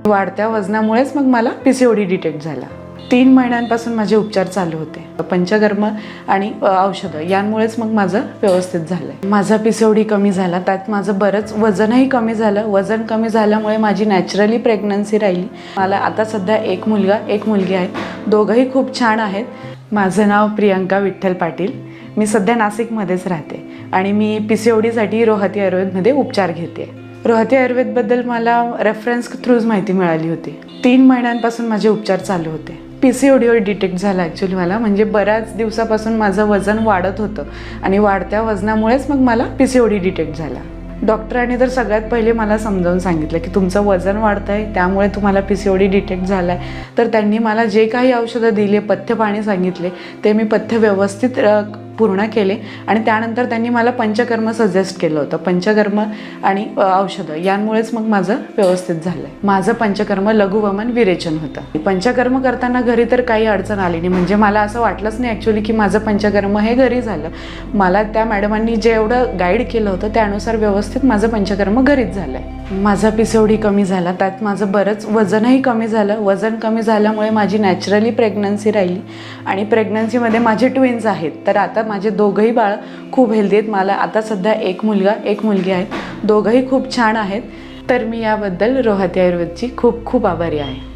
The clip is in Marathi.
वाढत्या वजनामुळेच मग मला PCOD डिटेक्ट झाला. 3 महिन्यांपासून माझे उपचार चालू होते. पंचकर्म आणि औषधं यांमुळेच मग माझं व्यवस्थित झालंय. माझा PCOD कमी झाला, त्यात माझं बरंच वजनही कमी झालं. वजन कमी झाल्यामुळे माझी नॅचरली प्रेग्नन्सी राहिली. मला आता सध्या 1 मुलगा 1 मुलगी आहेत. दोघंही खूप छान आहेत. माझं नाव प्रियंका विठ्ठल पाटील. मी सध्या नाशिकमध्येच राहते आणि मी PCODसाठी रोहती आयुर्वेदमध्ये उपचार घेते. रोहती आयुर्वेदबद्दल मला रेफरन्स थ्रूच माहिती मिळाली होती. 3 महिन्यांपासून माझे उपचार चालू होते. PCODवर डिटेक्ट झालं ॲक्च्युली मला. म्हणजे बऱ्याच दिवसापासून माझं वजन वाढत होतं आणि वाढत्या वजनामुळेच मग मला PCOD डिटेक्ट झाला. डॉक्टरांनी तर सगळ्यात पहिले मला समजावून सांगितलं की तुमचं वजन वाढतं आहे, त्यामुळे तुम्हाला PCOD डिटेक्ट झाला आहे. तर त्यांनी मला जे काही औषधं दिले, पथ्य पाणी सांगितले, ते मी पथ्य व्यवस्थित पूर्ण केले आणि त्यानंतर त्यांनी मला पंचकर्म सजेस्ट केलं होतं. पंचकर्म आणि औषधं यांमुळेच मग माझं व्यवस्थित झालं आहे. माझं पंचकर्म लघुवमन विरेचन होतं. पंचकर्म करताना घरी तर काही अडचण आली नाही. म्हणजे मला असं वाटलंच नाही ॲक्च्युली की माझं पंचकर्म हे घरी झालं. मला त्या मॅडमांनी जेवढं गाईड केलं होतं त्यानुसार व्यवस्थित माझं पंचकर्म घरीच झालं आहे. माझा PCOD कमी झाला, त्यात माझं बरंच वजनही कमी झालं. वजन कमी झाल्यामुळे माझी नॅचरली प्रेग्नन्सी राहिली आणि प्रेग्नन्सीमध्ये माझे ट्विन्स आहेत. तर आता माझे दोघंही बाळ खूप हेल्दी आहेत. मला आता सध्या 1 मुलगा 1 मुलगी आहेत. दोघंही खूप छान आहेत. तर मी याबद्दल रोहती आयुर्वेदची खूप खूप आभारी आहे.